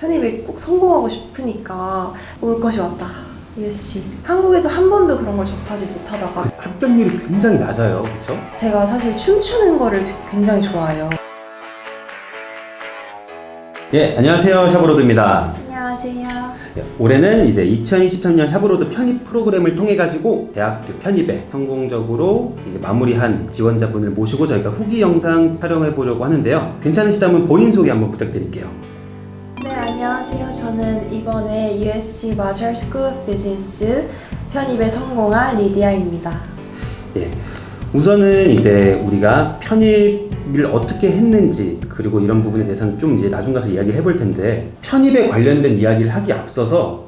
편입에 꼭 성공하고 싶으니까 올 것이 왔다. USC. 한국에서 한 번도 그런 걸 접하지 못하다가 합격률이 굉장히 낮아요, 그렇죠? 제가 사실 춤추는 거를 굉장히 좋아해요. 예, 안녕하세요, 샤브로드입니다. 안녕하세요. 예, 올해는 이제 2023년 샤브로드 편입 프로그램을 통해 가지고 대학교 편입에 성공적으로 이제 마무리한 지원자분을 모시고 저희가 후기 영상 촬영해 보려고 하는데요. 괜찮으시다면 본인 소개 한번 부탁드릴게요. 네, 안녕하세요. 저는 이번에 USC Marshall School of Business 편입에 성공한 리디아입니다. 예, 우선은 이제 우리가 편입을 어떻게 했는지 그리고 이런 부분에 대해서는 좀 이제 나중 가서 이야기를 해볼 텐데, 편입에 관련된 이야기를 하기 앞서서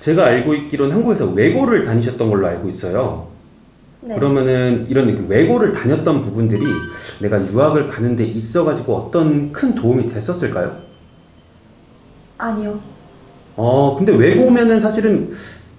제가 알고 있기로는 한국에서 외고를 다니셨던 걸로 알고 있어요. 네. 그러면은 이런 그 외고를 다녔던 부분들이 내가 유학을 가는 데 있어가지고 어떤 큰 도움이 됐었을까요? 아니요. 근데 외고면은 사실은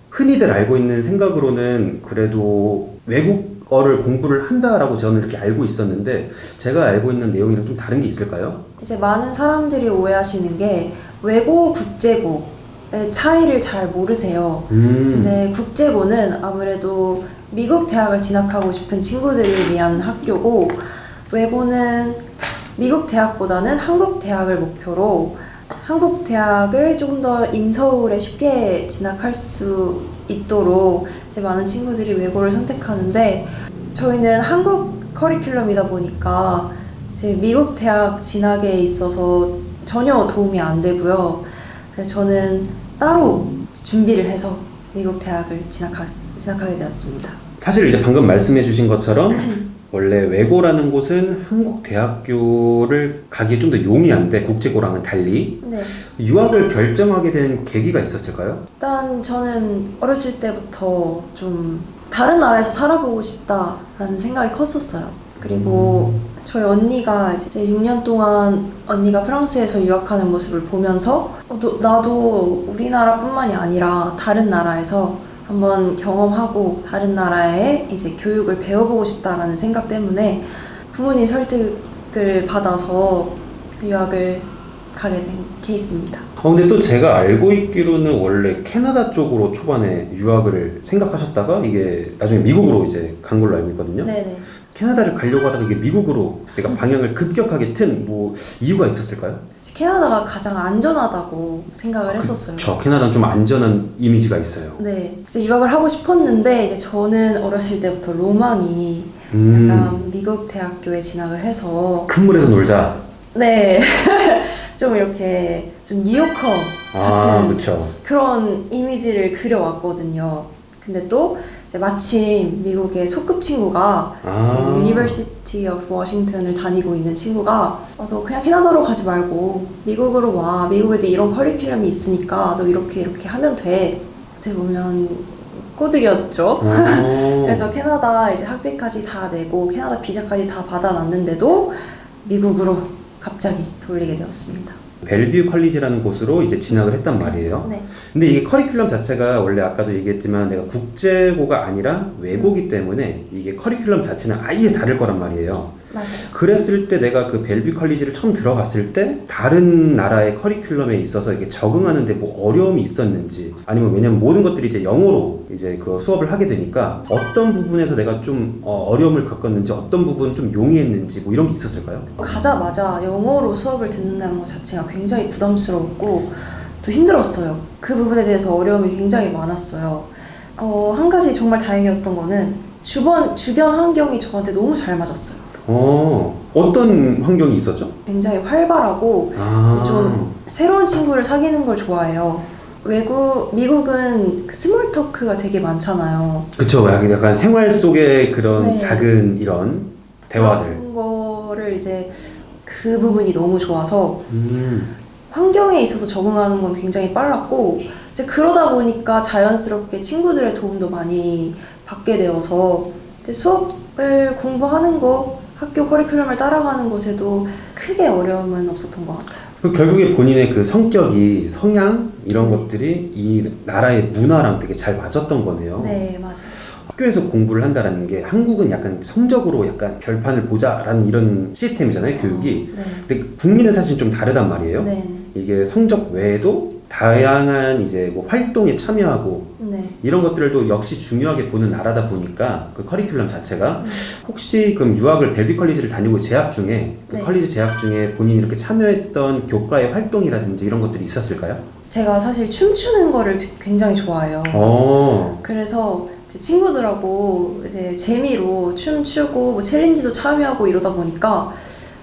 흔히들 알고 있는 생각으로는 그래도 외국어를 공부를 한다라고 저는 이렇게 알고 있었는데, 제가 알고 있는 내용이랑 좀 다른 게 있을까요? 이제 많은 사람들이 오해하시는 게 외고, 국제고의 차이를 잘 모르세요. 근데 국제고는 아무래도 미국 대학을 진학하고 싶은 친구들을 위한 학교고, 외고는 미국 대학보다는 한국 대학을 목표로 한국 대학을 조금 더 인서울에 쉽게 진학할 수 있도록 이제 많은 친구들이 외고를 선택하는데, 저희는 한국 커리큘럼이다 보니까 이제 미국 대학 진학에 있어서 전혀 도움이 안 되고요. 그래서 저는 따로 준비를 해서 미국 대학을 진학하게 되었습니다. 사실 이제 방금 말씀해 주신 것처럼 원래 외고라는 곳은 한국 대학교를 가기에 좀 더 용이한데 국제고랑은 달리 네. 유학을 결정하게 된 계기가 있었을까요? 일단 저는 어렸을 때부터 좀 다른 나라에서 살아보고 싶다라는 생각이 컸었어요. 그리고 저희 언니가 이제 6년 동안 언니가 프랑스에서 유학하는 모습을 보면서 나도 우리나라뿐만이 아니라 다른 나라에서 한번 경험하고 다른 나라의 이제 교육을 배워보고 싶다라는 생각 때문에 부모님 설득을 받아서 유학을 가게 된 케이스입니다. 근데 또 제가 알고 있기로는 원래 캐나다 쪽으로 초반에 유학을 생각하셨다가 이게 나중에 미국으로 이제 간 걸로 알고 있거든요. 네네. 캐나다를 가려고 하다가 이게 미국으로 내가 방향을 급격하게 튼 뭐 이유가 있었을까요? 캐나다가 가장 안전하다고 생각을 했었어요. 저 캐나다는 좀 안전한 이미지가 있어요. 네, 이제 유학을 하고 싶었는데 이제 저는 어렸을 때부터 로망이 약간 미국 대학교에 진학을 해서 큰 물에서 놀자. 네, 좀 이렇게 좀 뉴요커 같은 그렇죠. 그런 이미지를 그려왔거든요. 근데 또 이제 마침 미국의 소꿉친구가 지금 University of Washington을 다니고 있는 친구가 너 그냥 캐나다로 가지 말고 미국으로 와. 미국에도 이런 커리큘럼이 있으니까 너 이렇게 하면 돼. 어떻게 보면 꼬드겼죠. 그래서 캐나다 이제 학비까지 다 내고 캐나다 비자까지 다 받아놨는데도 미국으로 갑자기 돌리게 되었습니다. 벨뷰 컬리지라는 곳으로 이제 진학을 했단 말이에요. 네. 근데 이게 커리큘럼 자체가 원래 아까도 얘기했지만 내가 국제고가 아니라 외고기 때문에 이게 커리큘럼 자체는 아예 다를 거란 말이에요. 맞아요. 그랬을 때 내가 그 벨뷰 컬리지를 처음 들어갔을 때 다른 나라의 커리큘럼에 있어서 이게 적응하는데 뭐 어려움이 있었는지, 아니면 왜냐면 모든 것들이 이제 영어로 이제 그 수업을 하게 되니까 어떤 부분에서 내가 좀 어려움을 겪었는지, 어떤 부분은 좀 용이했는지 뭐 이런 게 있었을까요? 가자마자 영어로 수업을 듣는다는 것 자체가 굉장히 부담스럽고 또 힘들었어요. 그 부분에 대해서 어려움이 굉장히 많았어요. 한 가지 정말 다행이었던 거는 주변 환경이 저한테 너무 잘 맞았어요. 어떤 환경이 있었죠? 굉장히 활발하고 좀 새로운 친구를 사귀는 걸 좋아해요. 미국은 그 스몰 토크가 되게 많잖아요. 그쵸. 약간 생활 속의 그런 네. 작은 이런 대화들. 그런 거를 이제 그 부분이 너무 좋아서 환경에 있어서 적응하는 건 굉장히 빨랐고, 이제 그러다 보니까 자연스럽게 친구들의 도움도 많이 받게 되어서 이제 수업을 공부하는 거, 학교 커리큘럼을 따라가는 것에도 크게 어려움은 없었던 것 같아요. 결국에 본인의 그 성격이, 성향 이런 것들이 이 나라의 문화랑 되게 잘 맞았던 거네요. 네, 맞아요. 학교에서 공부를 한다라는 게, 한국은 약간 성적으로 약간 별판을 보자라는 이런 시스템이잖아요, 교육이. 네. 근데 국민은 사실 좀 다르단 말이에요. 네. 이게 성적 외에도 다양한 이제 뭐 활동에 참여하고 네. 이런 것들도 역시 중요하게 보는 나라다 보니까 그 커리큘럼 자체가 혹시 그럼 유학을 벨비 컬리지를 다니고 재학 중에 그 네. 컬리지 재학 중에 본인이 이렇게 참여했던 교과의 활동이라든지 이런 것들이 있었을까요? 제가 사실 춤추는 거를 굉장히 좋아해요. 그래서 제 친구들하고 이제 재미로 춤추고 뭐 챌린지도 참여하고 이러다 보니까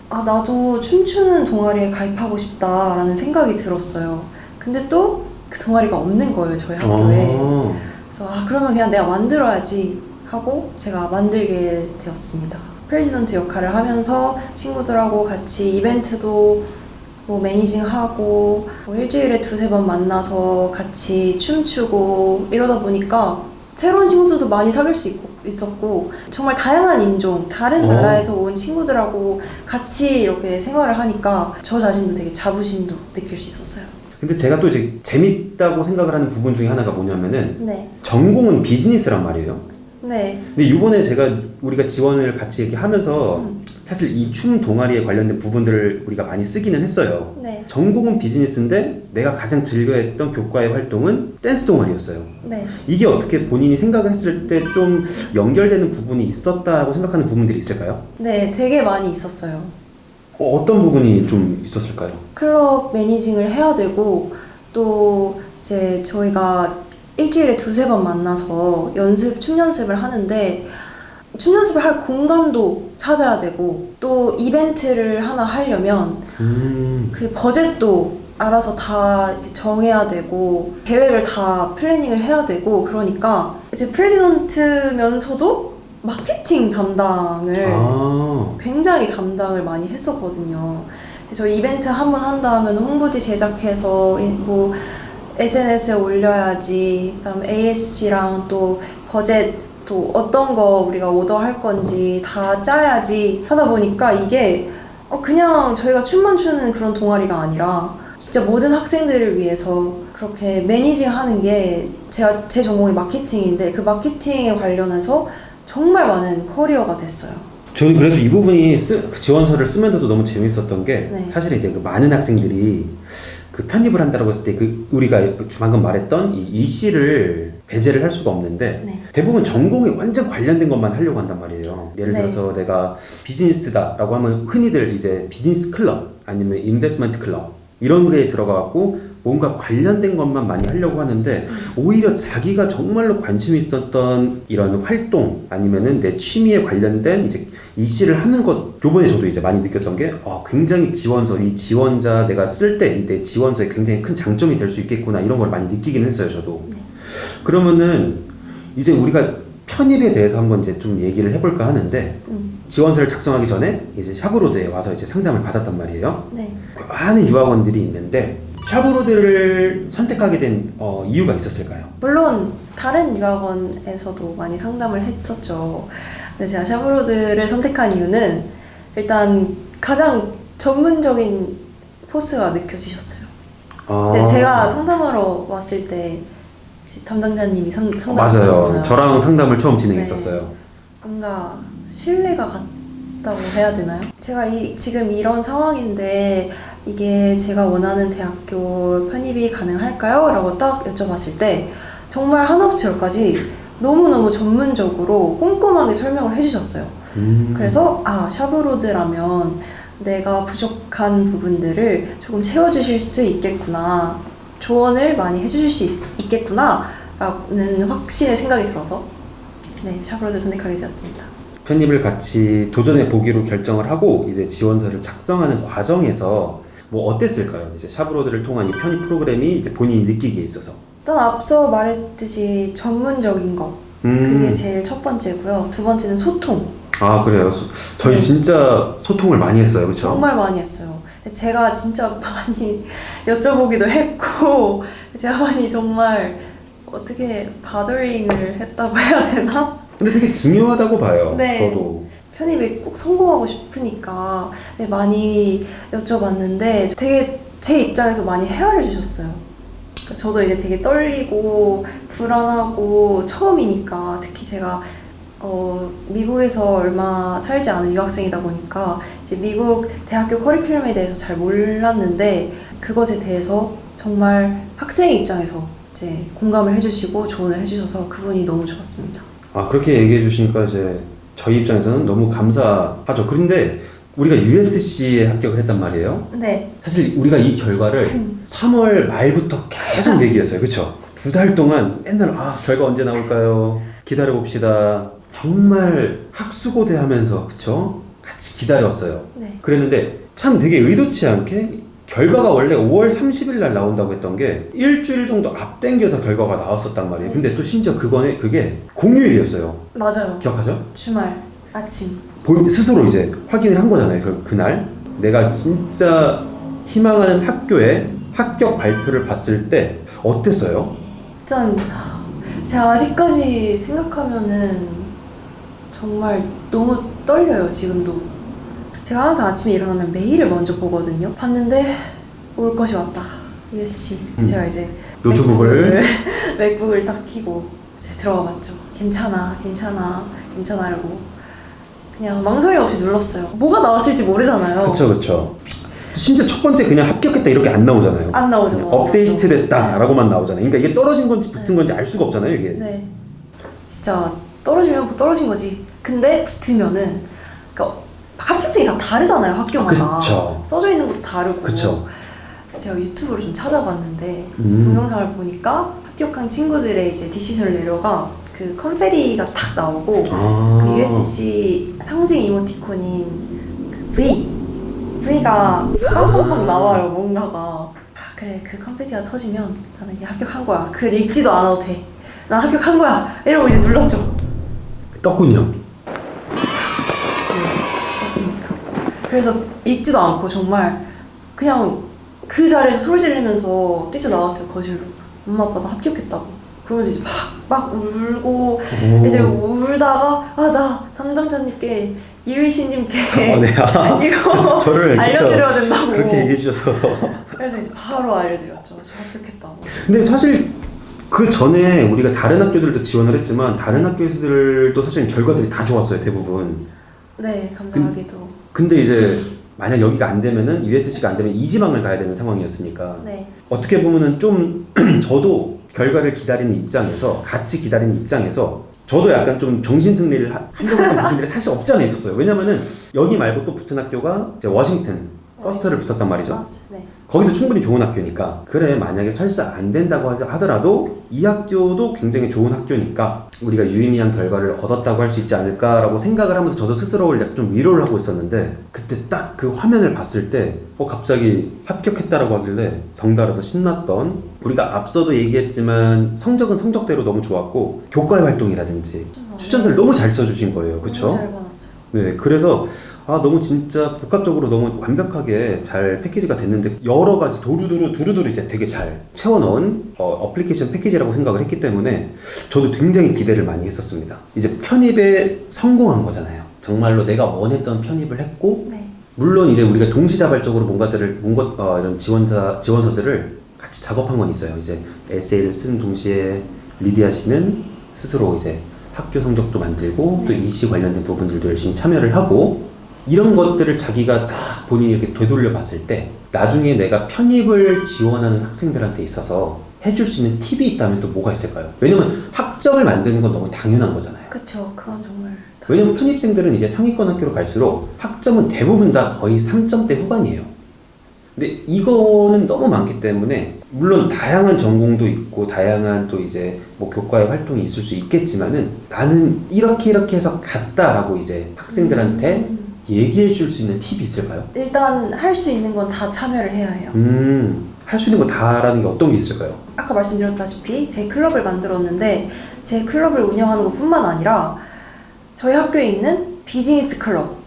아, 나도 춤추는 동아리에 가입하고 싶다라는 생각이 들었어요. 근데 또 그 동아리가 없는 거예요, 저희 학교에. 그래서 아, 그러면 그냥 내가 만들어야지 하고 제가 만들게 되었습니다. 프레지던트 역할을 하면서 친구들하고 같이 이벤트도 뭐 매니징하고 뭐 일주일에 2-3번 만나서 같이 춤추고 이러다 보니까 새로운 친구들도 많이 사귈 수 있었고 정말 다양한 인종, 다른 나라에서 온 친구들하고 같이 이렇게 생활을 하니까 저 자신도 되게 자부심도 느낄 수 있었어요. 근데 제가 또 이제 재밌다고 생각을 하는 부분 중에 하나가 뭐냐면은 네. 전공은 비즈니스란 말이에요. 네. 근데 이번에 우리가 지원을 같이 이렇게 하면서 사실 이 춤 동아리에 관련된 부분들을 우리가 많이 쓰기는 했어요. 네. 전공은 비즈니스인데 내가 가장 즐겨했던 교과의 활동은 댄스 동아리였어요. 네. 이게 어떻게 본인이 생각을 했을 때 좀 연결되는 부분이 있었다고 생각하는 부분들이 있을까요? 네, 되게 많이 있었어요. 어떤 부분이 좀 있었을까요? 클럽 매니징을 해야 되고 또 이제 저희가 일주일에 2-3번 만나서 춤 연습을 하는데 춤 연습을 할 공간도 찾아야 되고 또 이벤트를 하나 하려면 그 버젯도 알아서 다 이렇게 정해야 되고 계획을 다 플래닝을 해야 되고 그러니까 이제 프레지던트면서도 마케팅 담당을 굉장히 담당을 많이 했었거든요. 저 이벤트 한 번 한다 하면 홍보지 제작해서 뭐 SNS에 올려야지, 그다음 ASG랑 또 버젯 또 어떤 거 우리가 오더할 건지 다 짜야지 하다 보니까 이게 그냥 저희가 춤만 추는 그런 동아리가 아니라 진짜 모든 학생들을 위해서 그렇게 매니징 하는 게 제 전공이 마케팅인데 그 마케팅에 관련해서 정말 많은 커리어가 됐어요. 저는 그래서 이 부분이 지원서를 쓰면서도 너무 재밌었던 게 네. 사실 이제 그 많은 학생들이 그 편입을 한다고 했을 때 그 우리가 방금 말했던 이 일시를 배제를 할 수가 없는데 네. 대부분 전공에 완전 관련된 것만 하려고 한단 말이에요. 예를 들어서 내가 비즈니스다라고 하면 흔히들 이제 비즈니스 클럽 아니면 인베스트먼트 클럽 이런 거에 들어가갖고 뭔가 관련된 것만 많이 하려고 하는데 오히려 자기가 정말로 관심이 있었던 이런 활동 아니면은 내 취미에 관련된 이제 이씨를 하는 것 요번에 저도 이제 많이 느꼈던 게 굉장히 이 지원자 내가 쓸 때 내 지원서에 굉장히 큰 장점이 될 수 있겠구나 이런 걸 많이 느끼긴 했어요 저도. 그러면은 이제 우리가 편입에 대해서 한번 이제 좀 얘기를 해볼까 하는데 지원서를 작성하기 전에 이제 샤브로드에 와서 이제 상담을 받았단 말이에요. 네. 많은 유학원들이 있는데 샤브로드를 선택하게 된 이유가 있었을까요? 물론 다른 유학원에서도 많이 상담을 했었죠. 근데 제가 샤브로드를 선택한 이유는 일단 가장 전문적인 포스가 느껴지셨어요. 이제 제가 상담하러 왔을 때 담당자님이 상담하셨잖아요. 맞아요. 저랑 상담을 처음 진행했었어요. 뭔가 신뢰가 갔다고 해야 되나요? 제가 지금 이런 상황인데 이게 제가 원하는 대학교 편입이 가능할까요? 라고 딱 여쭤봤을 때 정말 하나부터 열까지 너무너무 전문적으로 꼼꼼하게 설명을 해주셨어요. 그래서 샤브로드라면 내가 부족한 부분들을 조금 채워주실 수 있겠구나, 조언을 많이 해주실 수 있겠구나 라는 확신의 생각이 들어서 샤브로드를 선택하게 되었습니다. 편입을 같이 도전해 보기로 결정을 하고 이제 지원서를 작성하는 과정에서 뭐 어땠을까요? 이제 샤브로드를 통한 이 편입 프로그램이 이제 본인이 느끼기에 있어서 일단 앞서 말했듯이 전문적인 거 그게 제일 첫 번째고요. 두 번째는 소통. 그래요? 저희 진짜 소통을 많이 했어요, 그렇죠? 정말 많이 했어요. 제가 진짜 많이 여쭤보기도 했고 제가 많이 정말 어떻게 바더링을 했다고 해야 되나? 근데 되게 중요하다고 봐요. 네. 저도. 편입에 꼭 성공하고 싶으니까 많이 여쭤봤는데 되게 제 입장에서 많이 헤아려 주셨어요. 그러니까 저도 이제 되게 떨리고 불안하고 처음이니까 특히 제가 미국에서 얼마 살지 않은 유학생이다 보니까 이제 미국 대학교 커리큘럼에 대해서 잘 몰랐는데 그것에 대해서 정말 학생의 입장에서 이제 공감을 해주시고 조언을 해주셔서 그분이 너무 좋았습니다. 아, 그렇게 얘기해 주시니까 이제 저희 입장에서는 너무 감사하죠. 그런데 우리가 USC에 합격을 했단 말이에요. 네. 사실 우리가 이 결과를 3월 말부터 계속 내기했어요. 그쵸? 2달 동안 맨날 결과 언제 나올까요? 기다려봅시다. 정말 학수고대 하면서 그쵸? 같이 기다렸어요. 네. 그랬는데 참 되게 의도치 않게 결과가 원래 5월 30일 날 나온다고 했던 게 일주일 정도 앞당겨서 결과가 나왔었단 말이에요. 근데 또 심지어 그게 공휴일이었어요. 맞아요. 기억하죠? 주말 아침. 본인 스스로 이제 확인을 한 거잖아요. 그날 내가 진짜 희망하는 학교에 합격 발표를 봤을 때 어땠어요? 일단 제가 아직까지 생각하면은 정말 너무 떨려요. 지금도. 제가 항상 아침에 일어나면 메일을 먼저 보거든요. 봤는데 올 것이 왔다. USC. 제가 이제 노트북을 맥북을 딱 켜고 이제 들어가 봤죠. 괜찮아 이러고 그냥 망설임 없이 눌렀어요. 뭐가 나왔을지 모르잖아요. 그쵸. 심지어 첫 번째 그냥 합격했다 이렇게 안 나오잖아요. 안 나오죠. 업데이트 됐다 라고만 나오잖아요. 그러니까 이게 떨어진 건지 붙은 건지 알 수가 없잖아요, 이게. 네. 진짜 떨어지면 뭐 떨어진 거지. 근데 붙으면은 그러니까 합격증이 다 다르잖아요, 학교마다. 그쵸. 써져 있는 것도 다르고. 그쵸. 그래서 제가 유튜브를 좀 찾아봤는데 동영상을 보니까 합격한 친구들의 이제 디시션 레터가 그 컨페리가 탁 나오고 그 USC 상징 이모티콘인 그 V가 빵빵빵 나와요, 뭔가가. 그래, 그 컨페티가 터지면 나는 이게 합격한 거야. 글 읽지도 않아도 돼. 난 합격한 거야. 이러고 이제 눌렀죠. 떴군요. 네, 됐습니다. 그래서 읽지도 않고 정말 그냥 그 자리에서 소리 지르면서 뛰쳐나왔어요, 거실로. 엄마 아빠 나 합격했다고. 그러면서 이제 막 울고 이제 울다가 나 담당자님께 이유희씨님께 네. 이거 저를 알려드려야 된다고. 그렇게 얘기해 주셔서. 그래서 이제 바로 알려드렸죠. 저 합격했다고. 근데 사실 그 전에 우리가 다른 학교들도 지원을 했지만 다른 학교들도 사실 결과들이 다 좋았어요, 대부분. 네, 감사하게도. 근데 이제 만약 여기가 안 되면은 USC가 안 되면 이지방을 가야 되는 상황이었으니까. 네. 어떻게 보면은 좀 저도 결과를 기다리는 입장에서 같이 기다리는 입장에서 저도 약간 좀 정신승리를 하려고 했던 부분들이 사실 없지 않아 있었어요. 왜냐면은 여기 말고 또 붙은 학교가 이제 워싱턴 퍼스트를 붙었단 말이죠. 네. 거기도 충분히 좋은 학교니까 그래 만약에 설사 안 된다고 하더라도 이 학교도 굉장히 좋은 학교니까 우리가 유의미한 결과를 얻었다고 할 수 있지 않을까라고 생각을 하면서 저도 스스로를 약간 좀 위로를 하고 있었는데 그때 딱 그 화면을 봤을 때 갑자기 합격했다라고 하길래 덩달아서 신났던 우리가 앞서도 얘기했지만 성적은 성적대로 너무 좋았고 교과의 활동이라든지 추천서를 너무 잘 써주신 거예요. 그쵸? 너무 잘 받았어요. 네, 그래서 너무 진짜 복합적으로 너무 완벽하게 잘 패키지가 됐는데 여러 가지 두루두루 이제 되게 잘 채워넣은 어플리케이션 패키지라고 생각을 했기 때문에 저도 굉장히 기대를 많이 했었습니다. 이제 편입에 성공한 거잖아요. 정말로 내가 원했던 편입을 했고 네. 물론 이제 우리가 동시다발적으로 이런 지원서들을 같이 작업한 건 있어요. 이제 에세이를 쓴 동시에 리디아 씨는 스스로 이제 학교 성적도 만들고 또 이시 관련된 부분들도 열심히 참여를 하고 이런 것들을 자기가 딱 본인이 이렇게 되돌려 봤을 때 나중에 내가 편입을 지원하는 학생들한테 있어서 해줄 수 있는 팁이 있다면 또 뭐가 있을까요? 왜냐면 학점을 만드는 건 너무 당연한 거잖아요. 그쵸, 그건 정말. 왜냐면 편입생들은 이제 상위권 학교로 갈수록 학점은 대부분 다 거의 3점대 후반이에요. 근데 이거는 너무 많기 때문에 물론 다양한 전공도 있고 다양한 또 이제 뭐 교과의 활동이 있을 수 있겠지만은 나는 이렇게 해서 갔다라고 이제 학생들한테 얘기해 줄 수 있는 팁이 있을까요? 일단 할 수 있는 건 다 참여를 해야 해요. 할 수 있는 거 다라는 게 어떤 게 있을까요? 아까 말씀드렸다시피 제 클럽을 만들었는데 제 클럽을 운영하는 것뿐만 아니라 저희 학교에 있는 비즈니스 클럽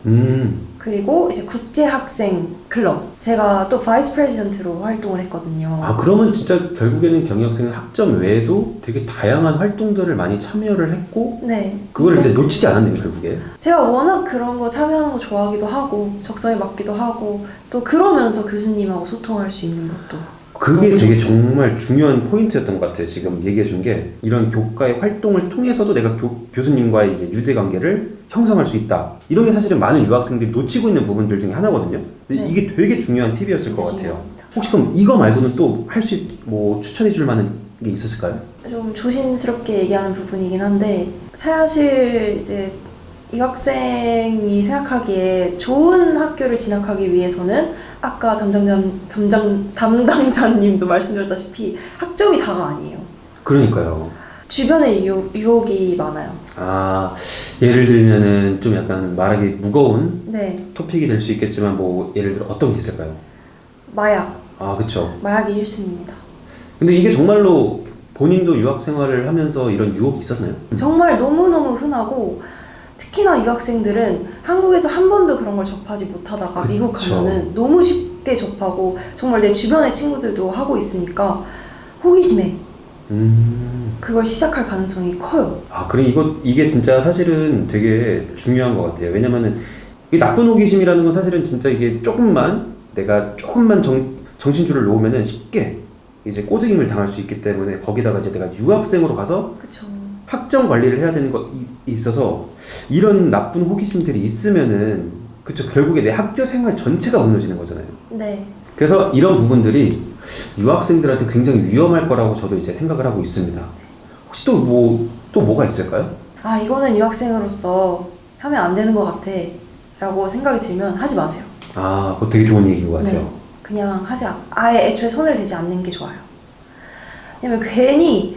그리고 이제 국제학생 클럽 제가 또 바이스 프레지던트로 활동을 했거든요. 그러면 진짜 결국에는 경희학생은 학점 외에도 되게 다양한 활동들을 많이 참여를 했고 네. 그걸 이제 놓치지 않았네요, 결국에. 제가 워낙 그런 거 참여하는 거 좋아하기도 하고 적성에 맞기도 하고 또 그러면서 교수님하고 소통할 수 있는 것도 그게 되게 정말 중요한 포인트였던 것 같아요. 지금 얘기해 준 게 이런 교과의 활동을 통해서도 내가 교수님과의 이제 유대 관계를 형성할 수 있다. 이런 게 사실은 많은 유학생들이 놓치고 있는 부분들 중에 하나거든요. 근데 네. 이게 되게 중요한 팁이었을 것 같아요. 중요합니다. 혹시 그럼 이거 말고는 또 할 수 뭐 추천해 줄 만한 게 있었을까요? 좀 조심스럽게 얘기하는 부분이긴 한데 사실 이제 이 학생이 생각하기에 좋은 학교를 진학하기 위해서는 아까 담당자님도 말씀드렸다시피 학점이 다가 아니에요. 그러니까요. 주변에 유혹이 많아요. 아, 예를 들면은 좀 약간 말하기 무거운 네, 토픽이 될 수 있겠지만 뭐 예를 들어 어떤 게 있을까요? 마약. 아, 그쵸. 마약이 1순위입니다. 근데 이게 정말로 본인도 유학 생활을 하면서 이런 유혹이 있었나요? 정말 너무너무 흔하고 특히나 유학생들은 한국에서 한 번도 그런 걸 접하지 못하다가 그쵸. 미국 가면은 너무 쉽게 접하고 정말 내 주변의 친구들도 하고 있으니까 호기심에 그걸 시작할 가능성이 커요. 아, 그래 이게 진짜 사실은 되게 중요한 것 같아요. 왜냐면은 이 나쁜 호기심이라는 건 사실은 진짜 이게 내가 조금만 정신줄을 놓으면은 쉽게 이제 꼬드김을 당할 수 있기 때문에 거기다가 이제 내가 유학생으로 가서 그쵸. 학점 관리를 해야 되는 거 있어서 이런 나쁜 호기심들이 있으면은 그쵸 결국에 내 학교 생활 전체가 무너지는 거잖아요. 네. 그래서 이런 부분들이 유학생들한테 굉장히 위험할 거라고 저도 이제 생각을 하고 있습니다. 혹시 또 뭐가 있을까요? 아, 이거는 유학생으로서 하면 안 되는 것 같아 라고 생각이 들면 하지 마세요. 아, 그거 되게 좋은 얘기인 것 같아요. 네. 그냥 아예 애초에 손을 대지 않는 게 좋아요. 왜냐면 괜히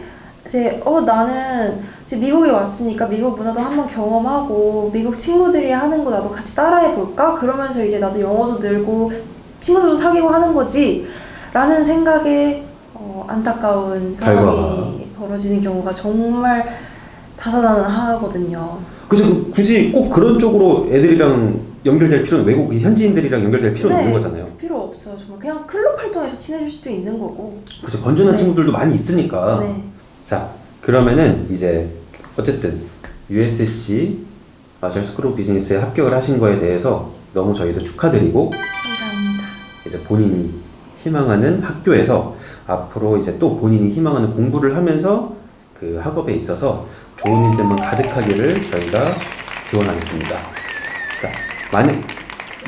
나는 이제 미국에 왔으니까 미국 문화도 한번 경험하고 미국 친구들이 하는 거 나도 같이 따라해 볼까? 그러면서 이제 나도 영어도 늘고 친구들도 사귀고 하는 거지 라는 생각에 안타까운 상황이 벌어지는 경우가 정말 다사다난하거든요. 그죠? 굳이 꼭 그런 쪽으로 애들이랑 연결될 필요는 외국 현지인들이랑 연결될 필요는 없는 거잖아요. 필요 없어요. 정말 그냥 클럽 활동에서 친해질 수도 있는 거고. 그죠? 건전한 네. 친구들도 많이 있으니까. 네. 자, 그러면은 이제 어쨌든 USC 마셜 스쿨 오브 비즈니스에 합격을 하신 거에 대해서 너무 저희도 축하드리고 감사합니다. 이제 본인이 희망하는 학교에서 앞으로 이제 또 본인이 희망하는 공부를 하면서 그 학업에 있어서 좋은 일들만 가득하기를 저희가 기원하겠습니다. 자,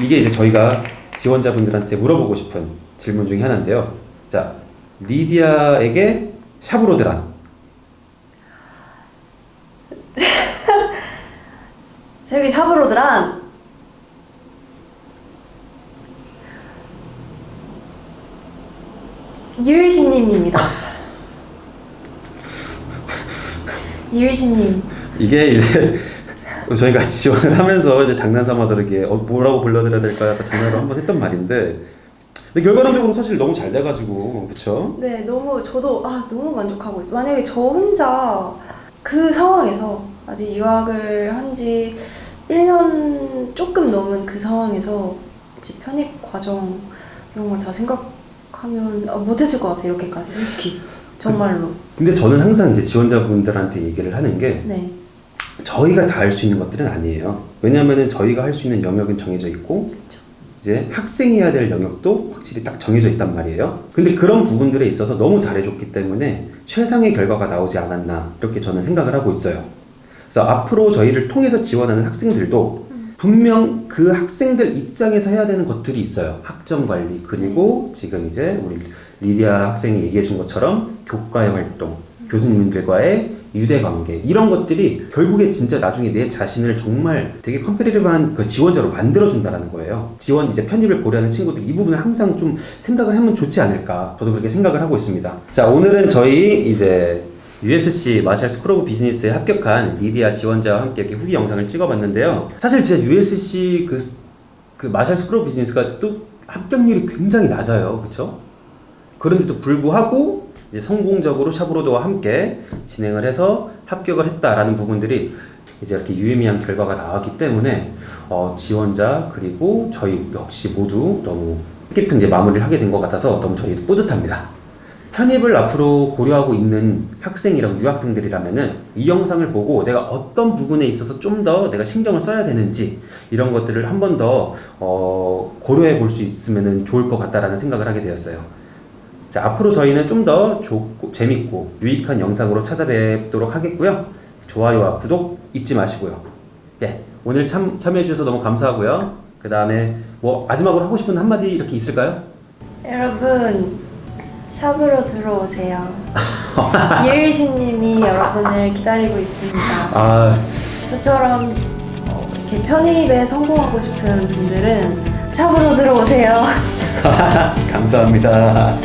이게 이제 저희가 지원자분들한테 물어보고 싶은 질문 중에 하나인데요. 자, 리디아에게 샤브로드란? 저기 샤브로드란 이을신님입니다. 이을신님. 이게 이제 저희가 지원을 하면서 이제 장난삼아서 이렇게 뭐라고 불러드려야 될까 약간 장난으로 한번 했던 말인데 근데 결과론적으로 사실 너무 잘 돼가지고 그쵸? 네, 저도 너무 만족하고 있어요. 만약에 저 혼자 그 상황에서 아직 유학을 한 지 1년 조금 넘은 그 상황에서 이제 편입 과정 이런 걸 다 생각하면 못했을 것 같아요. 이렇게까지 솔직히 정말로. 근데 저는 항상 이제 지원자분들한테 얘기를 하는 게 네. 저희가 다 할 수 있는 것들은 아니에요. 왜냐면은 저희가 할 수 있는 영역은 정해져 있고 그쵸. 이제 학생이 해야 될 영역도 확실히 딱 정해져 있단 말이에요. 근데 그런 부분들에 있어서 너무 잘해줬기 때문에 최상의 결과가 나오지 않았나 이렇게 저는 생각을 하고 있어요. 그래서 앞으로 저희를 통해서 지원하는 학생들도 분명 그 학생들 입장에서 해야 되는 것들이 있어요. 학점 관리 그리고 지금 이제 우리 리디아 학생이 얘기해 준 것처럼 교과의 활동, 교수님들과의 유대관계 이런 것들이 결국에 진짜 나중에 내 자신을 정말 되게 컴페티티브한 그 지원자로 만들어준다라는 거예요. 지원 이제 편입을 고려하는 친구들 이 부분을 항상 좀 생각을 하면 좋지 않을까 저도 그렇게 생각을 하고 있습니다. 자, 오늘은 저희 이제 USC 마샬 스쿨 오브 비즈니스에 합격한 리디아 지원자와 함께 이렇게 후기 영상을 찍어봤는데요. 사실 진짜 USC 그 마샬 스쿨 오브 비즈니스가 또 합격률이 굉장히 낮아요. 그렇죠? 그런데도 불구하고 이제 성공적으로 샤브로드와 함께 진행을 해서 합격을 했다라는 부분들이 이제 이렇게 유의미한 결과가 나왔기 때문에 지원자 그리고 저희 역시 모두 너무 뜻깊은 이제 마무리를 하게 된 것 같아서 너무 저희도 뿌듯합니다. 편입을 앞으로 고려하고 있는 학생이라고 유학생들이라면은 이 영상을 보고 내가 어떤 부분에 있어서 좀 더 내가 신경을 써야 되는지 이런 것들을 한 번 더 고려해 볼 수 있으면 좋을 것 같다라는 생각을 하게 되었어요. 자, 앞으로 저희는 좀 더 좋고 재밌고 유익한 영상으로 찾아뵙도록 하겠고요. 좋아요와 구독 잊지 마시고요. 예, 오늘 참여해 주셔서 너무 감사하고요. 그 다음에 뭐 마지막으로 하고 싶은 한마디 이렇게 있을까요? 여러분 샵으로 들어오세요. 이을신님이 여러분을 기다리고 있습니다. 아, 저처럼 이렇게 편입에 성공하고 싶은 분들은 샵으로 들어오세요. 감사합니다.